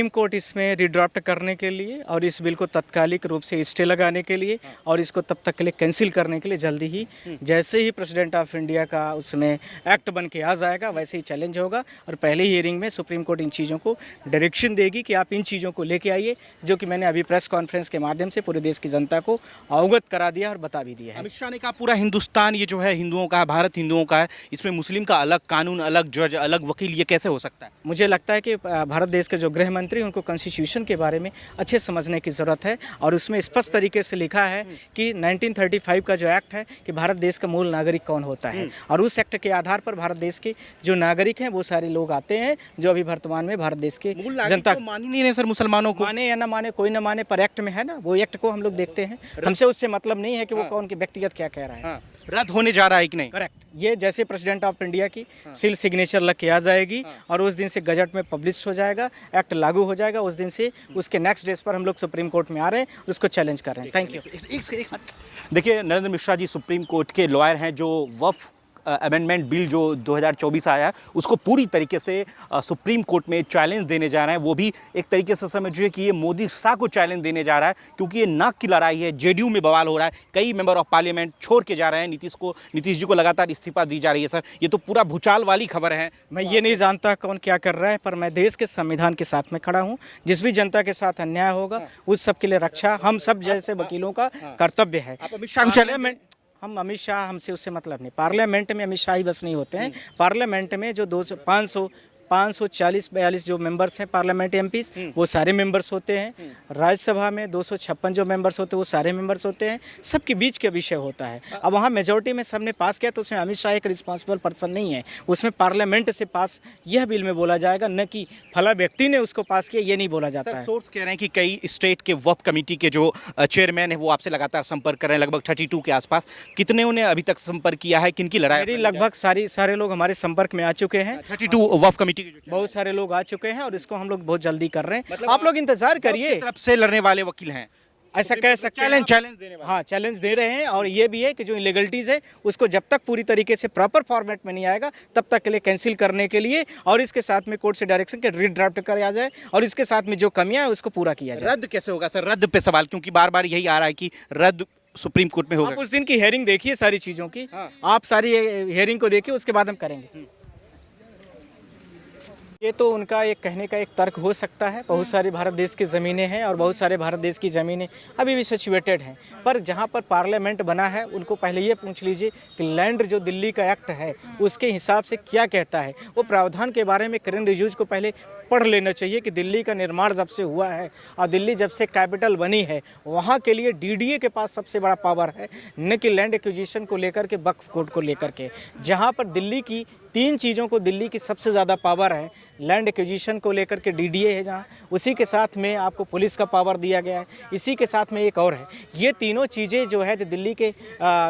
Supreme court इसमें रिड्राफ्ट करने के लिए और इस बिल को तत्कालिक रूप से स्टे लगाने के लिए और इसको तब तक के लिए कैंसिल करने के लिए जल्दी ही जैसे ही प्रेसिडेंट ऑफ इंडिया का उसमें एक्ट बन के आ जाएगा वैसे ही चैलेंज होगा और पहले ही हियरिंग में सुप्रीम कोर्ट इन चीज़ों को डायरेक्शन देगी कि आप इन चीज़ों को लेके आइए, जो कि मैंने अभी प्रेस कॉन्फ्रेंस के माध्यम से पूरे देश की जनता को अवगत करा दिया और बता भी दिया है। अमित शाह ने कहा पूरा हिंदुस्तान ये जो है हिंदुओं का है, भारत हिंदुओं का है, इसमें मुस्लिम का अलग कानून, अलग जज, अलग वकील, ये कैसे हो सकता है? मुझे लगता है कि भारत देश के जो गृह मंत्री उनको कॉन्स्टिट्यूशन के बारे में अच्छे समझने की ज़रूरत है और उसमें स्पष्ट तरीके से लिखा है कि 1935 का जो एक्ट है कि भारत देश का मूल नागरिक कौन होता है और उस एक्ट के आधार पर भारत देश के जो नागरिक हैं वो सारे लोग आते हैं जो अभी वर्तमान में भारत देश के जनता को मान ही नहीं रहे सर, मुसलमानों को माने या ना माने कोई ना माने, पर एक्ट में है ना, वो एक्ट को हम लोग देखते हैं, हमसे उससे मतलब नहीं है कि वो कौन के व्यक्तिगत क्या कह रहा है। रद्द होने जा रहा है कि नहीं? करेक्ट, ये जैसे प्रेसिडेंट ऑफ इंडिया की सील सिग्नेचर लग के आ जाएगी और उस दिन से गजट में पब्लिश हो जाएगा, एक्ट लागू हो जाएगा, उस दिन से उसके नेक्स्ट डेज पर हम लोग सुप्रीम कोर्ट में आ रहे हैं, उसको चैलेंज कर रहे हैं। Thank you. देखिए, नरेंद्र मिश्रा जी सुप्रीम कोर्ट के लॉयर हैं जो वक्फ अमेंडमेंट बिल जो 2024 आया है उसको पूरी तरीके से सुप्रीम कोर्ट में चैलेंज देने जा रहे हैं। वो भी एक तरीके से समझिए कि ये मोदी शाह को चैलेंज देने जा रहा है, क्योंकि ये नाक की लड़ाई है, जेडीयू में बवाल हो रहा है, कई मेंबर ऑफ पार्लियामेंट छोड़ के जा रहे हैं, नीतीश जी को लगातार इस्तीफा दी जा रही है। सर, ये तो पूरा भूचाल वाली खबर है। मैं ये नहीं जानता कौन क्या कर रहा है, पर मैं देश के संविधान के साथ में खड़ा हूँ। जिस भी जनता के साथ अन्याय होगा उस सब के लिए रक्षा हम सब जैसे वकीलों का कर्तव्य है। अमित शाह को चैलेंज, हम अमित शाह, हमसे उससे मतलब नहीं। पार्लियामेंट में अमित शाह ही बस नहीं होते हैं, पार्लियामेंट में जो 540-42 जो मेंबर्स हैं पार्लियामेंट एमपीज वो सारे मेंबर्स होते हैं। राज्यसभा में 256 जो मेंबर्स होते हैं वो सारे मेंबर्स होते हैं। सबके बीच का विषय होता है। अब वहाँ मेजोरिटी में सबने पास किया तो उसमें अमित शाह एक रिस्पॉन्सिबल पर्सन नहीं है, उसमें पार्लियामेंट से पास यह बिल में बोला जाएगा, न कि फला व्यक्ति ने उसको पास किया, ये नहीं बोला जाता है। सोर्स कह रहे हैं कि कई स्टेट के वक्फ कमेटी के जो चेयरमैन है वो आपसे लगातार संपर्क कर रहे हैं, लगभग 32 के आसपास। कितने ने अभी तक संपर्क किया है, किनकी लड़ाई? मेरी लगभग सारे लोग हमारे संपर्क में आ चुके हैं। 32 वक्फ कमेटी के बहुत सारे लोग आ चुके हैं और इसको हम लोग बहुत जल्दी कर रहे हैं। मतलब आप लोग इंतजार करिए। तरफ से लड़ने वाले वकील हैं, ऐसा कह सकते हैं। चैलेंज देने वाले। हाँ, चैलेंज दे रहे हैं और ये भी है कि जो इलीगलिटीज़ है उसको जब तक पूरी तरीके से प्रॉपर फॉर्मेट में नहीं आएगा तब तक के लिए कैंसिल करने के लिए और इसके साथ में कोर्ट से डायरेक्शन के रीड्राफ्ट कराया जाए और इसके साथ में जो कमियां है उसको पूरा किया जाए। रद्द कैसे होगा सर? रद्द पे सवाल, क्योंकि बार बार यही आ रहा है कि रद्द सुप्रीम कोर्ट में होगा। आप उस दिन की हेयरिंग देखिए सारी चीज़ों की, आप सारी हेयरिंग को देखिए, उसके बाद हम करेंगे। ये तो उनका एक कहने का एक तर्क हो सकता है। बहुत सारे भारत देश की ज़मीनें हैं और बहुत सारे भारत देश की ज़मीनें अभी भी सिचुएटेड हैं, पर जहाँ पर पार्लियामेंट बना है उनको पहले ये पूछ लीजिए कि लैंड जो दिल्ली का एक्ट है उसके हिसाब से क्या कहता है। वो प्रावधान के बारे में किरण रिजिजू को पहले पढ़ लेना चाहिए कि दिल्ली का निर्माण जब से हुआ है और दिल्ली जब से कैपिटल बनी है वहाँ के लिए डीडीए के पास सबसे बड़ा पावर है, न कि लैंड एक्विजिशन को लेकर के, वक्फ कोड को लेकर के। जहाँ पर दिल्ली की 3 चीज़ों को दिल्ली की सबसे ज़्यादा पावर है, लैंड एक्विजिशन को लेकर के डीडीए है जहाँ, उसी के साथ में आपको पुलिस का पावर दिया गया है, इसी के साथ में एक और है। ये तीनों चीज़ें जो है दिल्ली के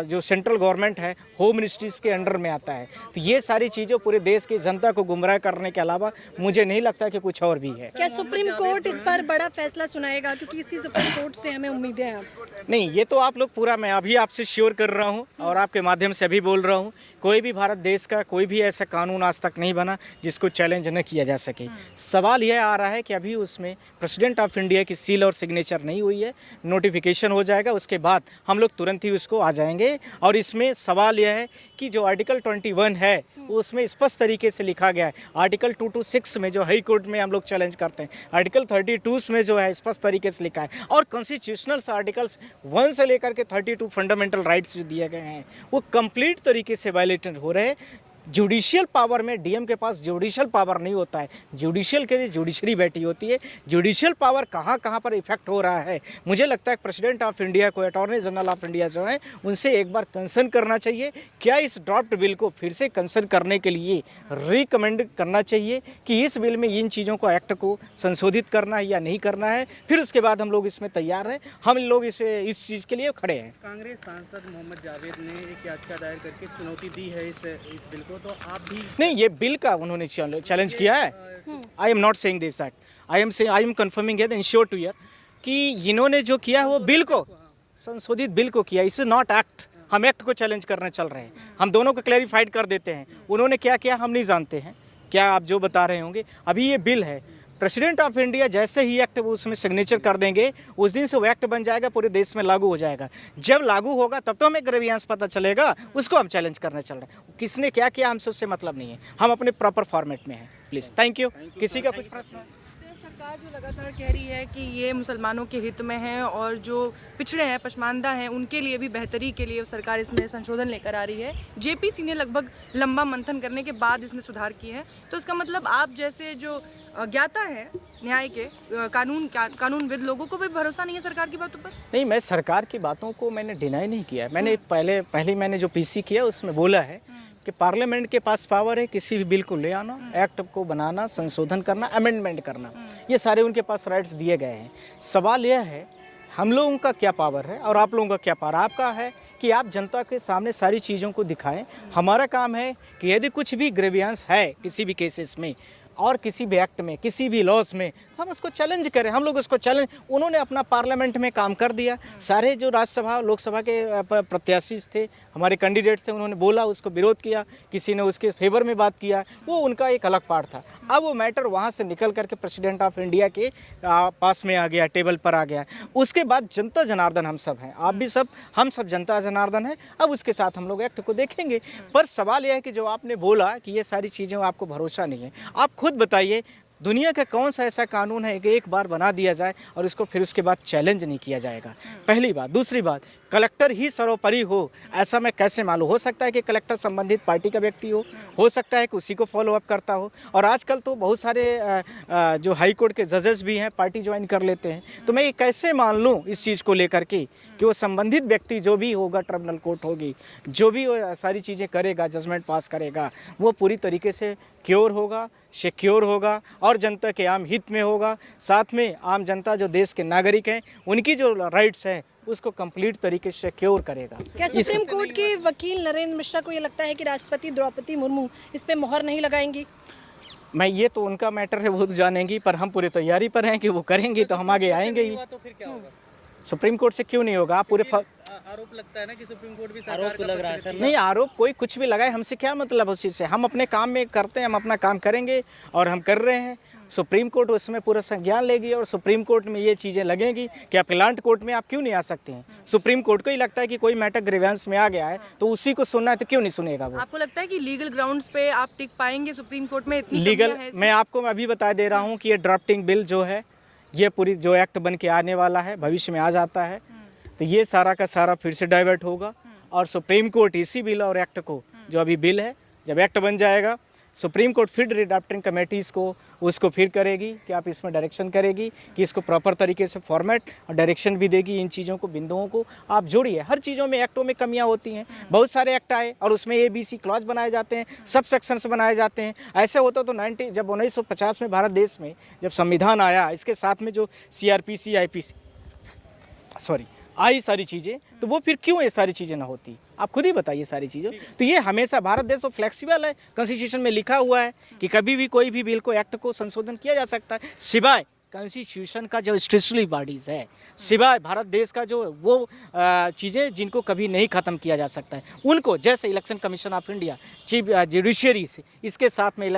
जो सेंट्रल गवर्नमेंट है होम मिनिस्ट्रीज़ के अंडर में आता है। तो ये सारी चीज़ें पूरे देश की जनता को गुमराह करने के अलावा मुझे नहीं लगता कि कुछ और भी है। क्या सुप्रीम कोर्ट इस पर बड़ा फैसला सुनाएगा, क्योंकि इसी सुप्रीम कोर्ट से हमें उम्मीदें हैं? नहीं, ये तो आप लोग पूरा, मैं अभी आपसे श्योर कर रहा हूँ और आपके माध्यम से अभी बोल रहा हूँ, कोई भी भारत देश का कोई भी ऐसा कानून आज तक नहीं बना जिसको चैलेंज न किया जा सके। सवाल यह आ रहा है कि अभी उसमें प्रेसिडेंट ऑफ इंडिया की सील और सिग्नेचर नहीं हुई है, नोटिफिकेशन हो जाएगा, उसके बाद हम लोग तुरंत ही उसको आ जाएंगे। और इसमें सवाल यह है कि जो आर्टिकल 21 है उसमें स्पष्ट तरीके से लिखा गया है। आर्टिकल 226 में जो हाई कोर्ट में हम लोग चैलेंज करते हैं, आर्टिकल 32 में जो है स्पष्ट तरीके से लिखा है, और कॉन्स्टिट्यूशनल आर्टिकल्स 1 से लेकर के 32 फंडामेंटल राइट्स जो दिए गए हैं वो कंप्लीट तरीके से वायलेटेड हो रहे हैं। जुडिशियल पावर में डीएम के पास जुडिशियल पावर नहीं होता है, जुडिशियल के लिए जुडिशरी बैठी होती है। जुडिशियल पावर कहाँ पर इफेक्ट हो रहा है, मुझे लगता है प्रेसिडेंट ऑफ इंडिया को, अटॉर्नी जनरल ऑफ इंडिया जो है उनसे एक बार कंसर्न करना चाहिए। क्या इस ड्राफ्ट बिल को फिर से कंसर्न करने के लिए रिकमेंड करना चाहिए कि इस बिल में इन चीज़ों को, एक्ट को संशोधित करना है या नहीं करना है, फिर उसके बाद हम लोग इसमें तैयार हैं, हम लोग इस चीज़ के लिए खड़े हैं। कांग्रेस सांसद मोहम्मद जावेद ने एक याचिका दायर करके चुनौती दी है इस बिल को, तो आप भी नहीं, ये बिल का उन्होंने चैलेंज किया है। I am not saying this that, I am confirming it, ensure two year कि इन्होंने जो किया है वो बिल को, संशोधित बिल को किया, इस नॉट एक्ट। हम एक्ट को चैलेंज करने चल रहे हैं, हम दोनों को क्लैरिफाइड कर देते हैं। उन्होंने क्या किया हम नहीं जानते हैं, क्या आप जो बता रहे होंगे। अभी ये बिल है, प्रेसिडेंट ऑफ इंडिया जैसे ही एक्ट वो उसमें सिग्नेचर कर देंगे, उस दिन से वो एक्ट बन जाएगा, पूरे देश में लागू हो जाएगा। जब लागू होगा तब तो हमें ग्रेवियांस पता चलेगा, उसको हम चैलेंज करने चल रहे हैं। किसने क्या किया हमसे उससे मतलब नहीं है, हम अपने प्रॉपर फॉर्मेट में हैं। Please, thank you. किसी का कुछ प्रश्न है? सरकार जो लगातार कह रही है कि ये मुसलमानों के हित में है और जो पिछड़े हैं, पसमानदा हैं, उनके लिए भी बेहतरी के लिए सरकार इसमें संशोधन लेकर आ रही है। जेपीसी ने लगभग लंबा मंथन करने के बाद इसमें सुधार किए हैं। तो इसका मतलब आप जैसे जो ज्ञाता है न्याय के, कानूनविद लोगों को भी भरोसा नहीं है सरकार की बातों पर? नहीं, मैं सरकार की बातों को मैंने डिनाई नहीं किया है। मैंने पहले मैंने जो पीसी किया उसमें बोला है कि पार्लियामेंट के पास पावर है किसी भी बिल को ले आना, एक्ट को बनाना, संशोधन करना, अमेंडमेंट करना, ये सारे उनके पास राइट्स दिए गए हैं। सवाल यह है हम लोगों का क्या पावर है और आप लोगों का क्या पावर। आपका है कि आप जनता के सामने सारी चीज़ों को दिखाएं। हमारा काम है कि यदि कुछ भी ग्रेवियांस है किसी भी केसेस में और किसी भी एक्ट में, किसी भी लॉस में, तो हम उसको चैलेंज करें। हम लोग उसको चैलेंज, उन्होंने अपना पार्लियामेंट में काम कर दिया। सारे जो राज्यसभा लोकसभा के प्रत्याशी थे, हमारे कैंडिडेट्स थे, उन्होंने बोला, उसको विरोध किया, किसी ने उसके फेवर में बात किया, वो उनका एक अलग पार्ट था। अब वो मैटर वहाँ से निकल करके प्रेसिडेंट ऑफ इंडिया के पास में आ गया, टेबल पर आ गया। उसके बाद जनता जनार्दन हम सब हैं, आप भी सब, हम सब जनता जनार्दन है। अब उसके साथ हम लोग एक्ट को देखेंगे। पर सवाल यह है कि जो आपने बोला कि ये सारी चीज़ें आपको भरोसा नहीं है, आप खुद बताइए दुनिया का कौन सा ऐसा कानून है कि एक बार बना दिया जाए और इसको फिर उसके बाद चैलेंज नहीं किया जाएगा। पहली बात। दूसरी बात, कलेक्टर ही सर्वोपरि हो ऐसा मैं कैसे मालूम? हो सकता है कि कलेक्टर संबंधित पार्टी का व्यक्ति हो सकता है कि उसी को फॉलो अप करता हो। और आजकल तो बहुत सारे जो हाई कोर्ट के जजेस भी हैं पार्टी ज्वाइन कर लेते हैं। तो मैं ये कैसे मान लूँ इस चीज़ को लेकर के कि वो संबंधित व्यक्ति जो भी होगा, ट्रिब्यूनल कोर्ट होगी, जो भी वो सारी चीज़ें करेगा, जजमेंट पास करेगा, वो पूरी तरीके से क्योर होगा, सिक्योर होगा और जनता के आम हित में होगा। साथ में आम जनता जो देश के नागरिक हैं उनकी जो राइट्स हैं उसको कंप्लीट तरीके से सिक्योर करेगा। क्या सुप्रीम कोर्ट के वकील नरेंद्र मिश्रा को ये लगता है कि राष्ट्रपति द्रौपदी मुर्मू इस पे मोहर नहीं लगाएंगी? मैं ये तो उनका मैटर है, वो तो जानेंगी, पर हम पूरी तैयारी पर हैं कि वो करेंगी तो हम आगे आएंगे ही। तो फिर क्या होगा? सुप्रीम कोर्ट से क्यों नहीं होगा? आप पूरे आरोप लगता है ना कि सुप्रीम कोर्ट भी सरकार का लग रहा है सर। नहीं, आरोप कोई कुछ भी लगाए, हमसे क्या मतलब उस चीज़ से? हम अपने काम में करते हैं, हम अपना काम करेंगे और हम कर रहे हैं। सुप्रीम कोर्ट उसमें पूरा संज्ञान लेगी और सुप्रीम कोर्ट में ये चीज़ें लगेंगी कि अपीलांट कोर्ट में आप क्यों नहीं आ सकते हैं। सुप्रीम कोर्ट को ही लगता है कि कोई मैटर ग्रीवेंस में आ गया है तो उसी को सुनना है, तो क्यों नहीं सुनेगा वो? आपको लगता है कि लीगल ग्राउंड्स पे आप टिक पाएंगे सुप्रीम कोर्ट में? इतनी लीगल, कमियां हैं मैं आपको अभी बता दे रहा हूँ कि ये ड्राफ्टिंग बिल जो है, ये पूरी जो एक्ट बन के आने वाला है, भविष्य में आ जाता है, तो ये सारा का सारा फिर से डाइवर्ट होगा और सुप्रीम कोर्ट इसी बिल और एक्ट को, जो अभी बिल है, जब एक्ट बन जाएगा, सुप्रीम कोर्ट फिर ड्राफ्टिंग कमेटीज़ को उसको फिर करेगी कि आप इसमें डायरेक्शन करेगी कि इसको प्रॉपर तरीके से फॉर्मेट और डायरेक्शन भी देगी। इन चीज़ों को, बिंदुओं को आप जोड़िए। हर चीज़ों में, एक्टों में कमियां होती हैं। बहुत सारे एक्ट आए और उसमें ABC क्लॉज बनाए जाते हैं, सब सेक्शंस बनाए जाते हैं। ऐसे होता तो जब 1950 में भारत देश में जब संविधान आया, इसके साथ में जो CRPC IPC आई सारी चीज़ें, तो वो फिर क्यों ये सारी चीज़ें ना होती? आप खुद ही बताइए सारी चीज़ें। तो ये हमेशा भारत देश तो फ्लेक्सिबल है, कॉन्स्टिट्यूशन में लिखा हुआ है कि कभी भी कोई भी बिल को, एक्ट को संशोधन किया जा सकता है, सिवाय कॉन्स्टिट्यूशन का जो स्टेचुटरी बॉडीज़ है, सिवाय भारत देश का जो वो चीज़ें जिनको कभी नहीं ख़त्म किया जा सकता है उनको, जैसे election commission of India, chief judiciary से, इसके साथ में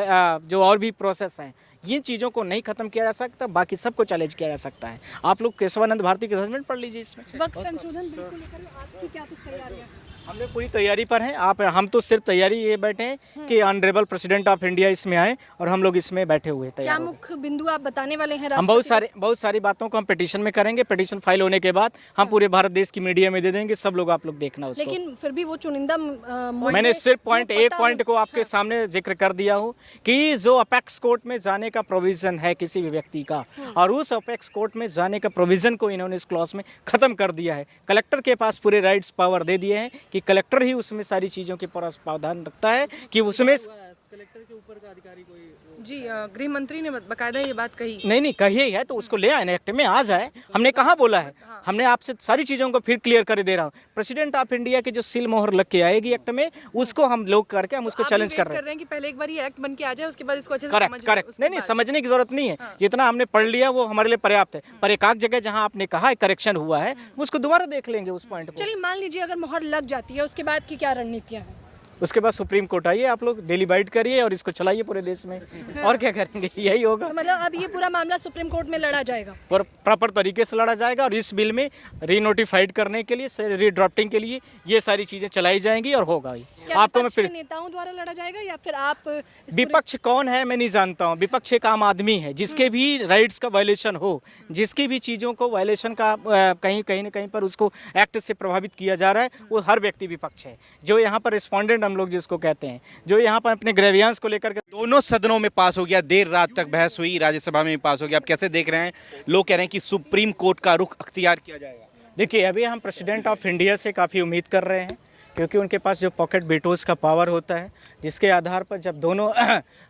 जो और भी प्रोसेस हैं, ये चीज़ों को नहीं खत्म किया जा सकता, बाकी सबको चैलेंज किया जा सकता है। आप लोग केशवानंद भारती के जजमेंट पढ़ लीजिए इसमें। वक्त संशोधन बिल को लेकर आपकी क्या कुछ तैयारियां? हमने पूरी तैयारी पर हैं। हम तो सिर्फ तैयारी ये बैठे हैं कि ऑनरेबल प्रेसिडेंट ऑफ इंडिया इसमें आए और हम लोग इसमें बैठे हुए क्या तैयार हो गए। मुख्य बिंदु आप बताने वाले हैं? हम बहुत सारी बातों को हम पिटीशन में करेंगे। पिटीशन फाइल होने के बाद हम पूरे भारत देश की मीडिया में दे देंगे, सब लोग आप लोग देखना उसको। लेकिन फिर भी वो चुनिंदा मैंने सिर्फ एक पॉइंट को आपके सामने जिक्र कर दिया हूँ कि जो अपेक्स कोर्ट में जाने का प्रोविजन है किसी भी व्यक्ति का, और उस अपेक्स कोर्ट में जाने का प्रोविजन को इन्होंने इस क्लॉज में खत्म कर दिया है। कलेक्टर के पास पूरे राइट्स पावर दे दिए हैं कि कलेक्टर ही उसमें सारी चीज़ों के प्रावधान रखता है कि उसमें कलेक्टर के ऊपर का अधिकारी कोई जी गृह मंत्री ने बकायदा ये बात कही। नहीं कही है तो उसको ले आए ना, एक्ट में आ जाए। हमने कहाँ बोला है? हमने आपसे सारी चीज़ों को फिर क्लियर कर दे रहा हूँ। प्रेसिडेंट ऑफ इंडिया की जो सील मोहर लग के आएगी एक्ट में, उसको हम लोग करके हम उसको चैलेंज कर रहे हैं कि पहले एक बार ये एक्ट बन के आ जाए, उसके बाद इसको अच्छे से करेक्ट। नहीं समझने की जरूरत नहीं है, जितना हमने पढ़ लिया वो हमारे लिए पर्याप्त है। पर एक आध जगह जहाँ आपने कहा है करेक्शन हुआ है, उसको दोबारा देख लेंगे उस पॉइंट को। चलिए मान लीजिए अगर मोहर लग जाती है, उसके बाद की क्या रणनीतियां हैं? उसके बाद सुप्रीम कोर्ट आइए, आप लोग डेली बाइट करिए और इसको चलाइए पूरे देश में। और क्या करेंगे, यही होगा। तो मतलब अब ये पूरा मामला सुप्रीम कोर्ट में लड़ा जाएगा, पर प्रॉपर तरीके से लड़ा जाएगा और इस बिल में रीनोटिफाइड करने के लिए, रीड्राफ्टिंग के लिए ये सारी चीज़ें चलाई जाएंगी और होगा ही। क्या आपको मैं विपक्ष के फिर नेताओं द्वारा लड़ा जाएगा या फिर आप इस पूरे- विपक्ष कौन है मैं नहीं जानता हूँ। विपक्ष एक आम आदमी है जिसके भी राइट्स का वायलेशन हो, जिसकी भी चीज़ों को वायलेशन का कहीं न कहीं पर उसको एक्ट से प्रभावित किया जा रहा है, वो हर व्यक्ति विपक्ष है। जो यहाँ पर रिस्पोंडेंट हम लोग जिसको कहते हैं, जो यहाँ पर अपने ग्रेवियांस को लेकर के दोनों सदनों में पास हो गया, देर रात तक बहस हुई, राज्यसभा में भी पास हो गया। आप कैसे देख रहे हैं? लोग कह रहे हैं कि सुप्रीम कोर्ट का रुख अख्तियार किया जाएगा। देखिए, अभी हम प्रेसिडेंट ऑफ इंडिया से काफ़ी उम्मीद कर रहे हैं, क्योंकि उनके पास जो पॉकेट वेटोज़ का पावर होता है, जिसके आधार पर जब दोनों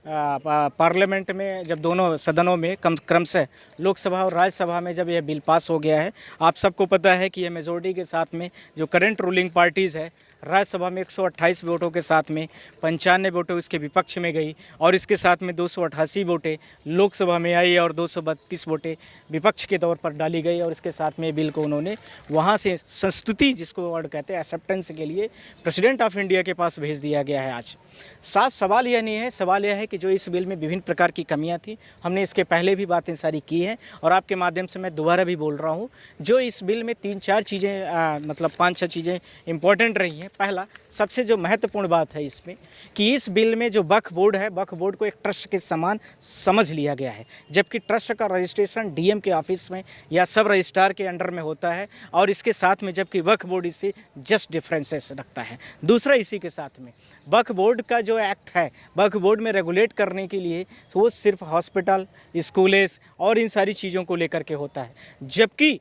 पार्लियामेंट में, जब दोनों सदनों में क्रमशः लोकसभा और राज्यसभा में जब यह बिल पास हो गया है, आप सबको पता है कि यह मेजोरिटी के साथ में जो करंट रूलिंग पार्टीज़ है, राज्यसभा में 128 वोटों के साथ में 95 वोटें उसके विपक्ष में गई और इसके साथ में 288 वोटें लोकसभा में आई और 232 वोटें विपक्ष के तौर पर डाली गई और इसके साथ में बिल को उन्होंने वहाँ से संस्तुति, जिसको वर्ड कहते हैं एक्सेप्टेंस के लिए, प्रेसिडेंट ऑफ इंडिया के पास भेज दिया गया है आज। साथ सवाल यह नहीं है, सवाल यह है कि जो इस बिल में विभिन्न प्रकार की कमियाँ थी, हमने इसके पहले भी बातें सारी की हैं और आपके माध्यम से मैं दोबारा भी बोल रहा हूँ। जो इस बिल में 3-4 चीज़ें मतलब 5-6 चीज़ें इंपॉर्टेंट रही हैं। पहला, सबसे जो महत्वपूर्ण बात है इसमें कि इस बिल में जो वक्फ बोर्ड है, वक्फ बोर्ड को एक ट्रस्ट के समान समझ लिया गया है, जबकि ट्रस्ट का रजिस्ट्रेशन डीएम के ऑफिस में या सब रजिस्ट्रार के अंडर में होता है और इसके साथ में जबकि वक्फ बोर्ड इससे जस्ट डिफरेंसेस रखता है। दूसरा, इसी के साथ में वक्फ बोर्ड का जो एक्ट है, वक्फ बोर्ड में रेगुलेट करने के लिए वो सिर्फ हॉस्पिटल, स्कूल्स और इन सारी चीज़ों को लेकर के होता है, जबकि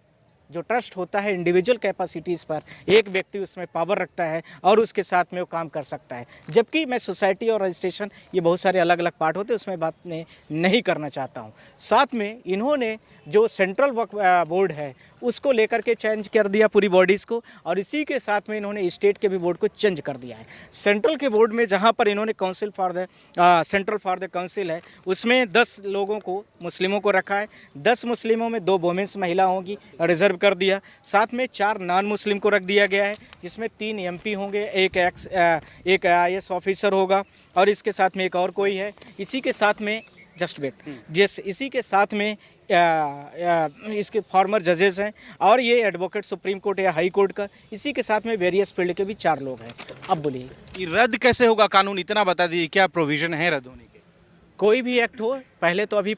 जो ट्रस्ट होता है इंडिविजुअल कैपेसिटीज़ पर एक व्यक्ति उसमें पावर रखता है और उसके साथ में वो काम कर सकता है। जबकि मैं सोसाइटी और रजिस्ट्रेशन ये बहुत सारे अलग अलग पार्ट होते हैं, उसमें बात नहीं करना चाहता हूँ। साथ में इन्होंने जो सेंट्रल वक्फ बोर्ड है उसको लेकर के चेंज कर दिया पूरी बॉडीज़ को और इसी के साथ में इन्होंने स्टेट के भी बोर्ड को चेंज कर दिया है। सेंट्रल के बोर्ड में जहाँ पर इन्होंने council for the central for the council है, उसमें 10 लोगों को, मुस्लिमों को रखा है। 10 मुस्लिमों में 2 वुमेन्स महिला होंगी, रिजर्व कर दिया। साथ में 4 नॉन मुस्लिम को रख दिया गया है, जिसमें 3 एमपी होंगे, एक IAS ऑफिसर होगा और इसके साथ में एक और कोई है। इसी के साथ में जस्ट वेट इसी के साथ में इसके फॉर्मर जजेस हैं और ये एडवोकेट सुप्रीम कोर्ट या हाई कोर्ट का, इसी के साथ में वेरियस फील्ड के भी 4 लोग हैं। अब बोलिए ये रद्द कैसे होगा कानून, इतना बता दीजिए, क्या प्रोविजन है रद्द होने के? कोई भी एक्ट हो, पहले तो अभी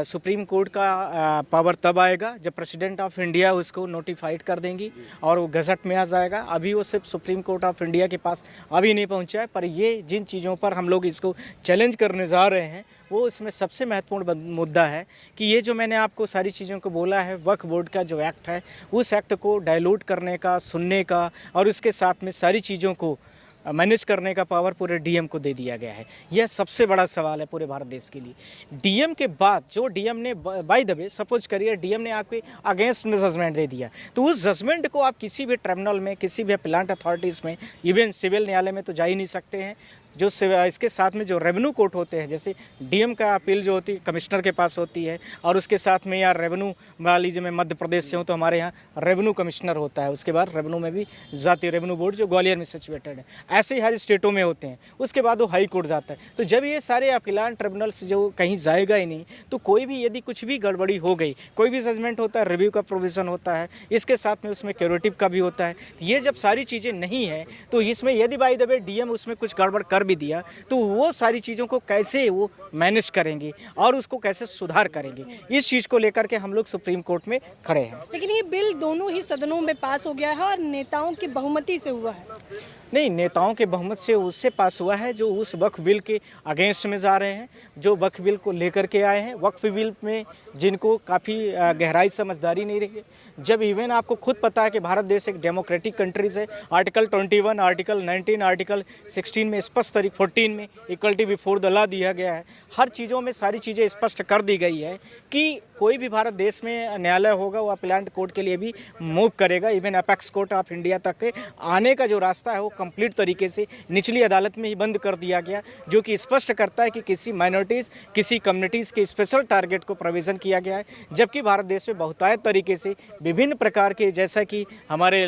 सुप्रीम कोर्ट का पावर तब आएगा जब प्रेसिडेंट ऑफ इंडिया उसको नोटिफाइड कर देंगी और वो गजट में आ जाएगा। अभी वो सिर्फ सुप्रीम कोर्ट ऑफ इंडिया के पास अभी नहीं पहुंचा है, पर ये जिन चीज़ों पर हम लोग इसको चैलेंज करने जा रहे हैं वो इसमें सबसे महत्वपूर्ण मुद्दा है कि ये जो मैंने आपको सारी चीज़ों को बोला है, वक्फ बोर्ड का जो एक्ट है, उस एक्ट को डाइल्यूट करने का, सुनने का और उसके साथ में सारी चीज़ों को मैनेज करने का पावर पूरे डीएम को दे दिया गया है। यह सबसे बड़ा सवाल है पूरे भारत देश के लिए। डीएम के बाद जो डीएम ने, बाय द वे सपोज करिए डीएम ने आपके अगेंस्ट में जजमेंट दे दिया, तो उस जजमेंट को आप किसी भी ट्रिब्यूनल में, किसी भी अपीलेंट अथॉरिटीज़ में, इवन सिविल न्यायालय में तो जा ही नहीं सकते हैं। जो इसके साथ में जो रेवेन्यू कोर्ट होते हैं, जैसे डीएम का अपील जो होती है कमिश्नर के पास होती है और उसके साथ में यार रेवेन्यू, मान लीजिए मैं मध्य प्रदेश से हूँ तो हमारे यहाँ रेवेन्यू कमिश्नर होता है, उसके बाद रेवेन्यू में भी जाती रेवेन्यू बोर्ड जो ग्वालियर में सिचुएटेड है, ऐसे ही हर स्टेटों में होते हैं। उसके बाद वो हाई कोर्ट जाता है। तो जब ये सारे अपीलेंट ट्रिब्यूनल्स जो कहीं जाएगा ही नहीं, तो कोई भी यदि कुछ भी गड़बड़ी हो गई, कोई भी जजमेंट होता है, रिव्यू का प्रोविज़न होता है, इसके साथ में उसमें क्यूरेटिव का भी होता है। ये जब सारी चीज़ें नहीं है तो इसमें यदि बाय द वे डीएम उसमें कुछ गड़बड़ कर भी दिया तो वो सारी चीज़ों को कैसे वो मैनेज करेंगे और उसको कैसे सुधार करेंगे, इस चीज़ को लेकर के हम लोग सुप्रीम कोर्ट में खड़े हैं। लेकिन ये बिल दोनों ही सदनों में पास हो गया है और नेताओं की बहुमति से हुआ है। नहीं, नेताओं के बहुमत से उससे पास हुआ है जो उस वक्फ बिल के अगेंस्ट में जा रहे हैं, जो वक्फ बिल को लेकर के आए हैं। वक्फ बिल में जिनको काफ़ी गहराई समझदारी नहीं रही है, जब इवन आपको खुद पता है कि भारत देश एक डेमोक्रेटिक कंट्रीज़ है, आर्टिकल 21, आर्टिकल 19, आर्टिकल 16 में स्पष्ट तरीके 14 में इक्वलिटी बिफोर द लॉ दिया गया है। हर चीज़ों में सारी चीज़ें स्पष्ट कर दी गई है कि कोई भी भारत देश में न्यायालय होगा वो अपीलेंट कोर्ट के लिए भी मूव करेगा, even apex court of India तक के आने का जो रास्ता है वो कंप्लीट तरीके से निचली अदालत में ही बंद कर दिया गया, जो कि स्पष्ट करता है कि किसी माइनॉरिटीज़, किसी कम्युनिटीज़ के स्पेशल टारगेट को प्रोविज़न किया गया है। जबकि भारत देश में बहुतायत तरीके से विभिन्न प्रकार के, जैसा कि हमारे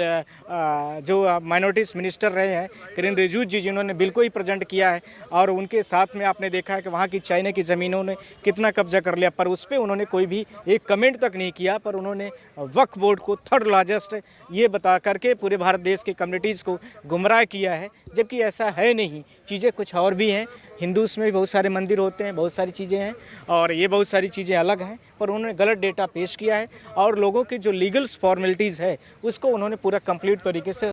जो माइनॉरिटीज़ मिनिस्टर रहे हैं किरेन रिजिजू जी, जिन्होंने बिल को ही प्रेजेंट किया है, और उनके साथ में आपने देखा है कि वहाँ की चाइना की ज़मीनों ने कितना कब्जा कर लिया, पर उस पर उन्होंने कोई भी एक कमेंट तक नहीं किया। पर उन्होंने वक्फ बोर्ड को थर्ड लार्जेस्ट ये बता करके पूरे भारत देश के कम्युनिटीज़ को गुमराह किया है, जबकि ऐसा है नहीं। चीज़ें कुछ और भी हैं। हिंदूस में भी बहुत सारे मंदिर होते हैं, बहुत सारी चीज़ें हैं, और ये बहुत सारी चीज़ें अलग हैं, पर उन्होंने गलत डेटा पेश किया है और लोगों की जो लीगल फॉर्मेलिटीज़ है उसको उन्होंने पूरा कंप्लीट तरीके से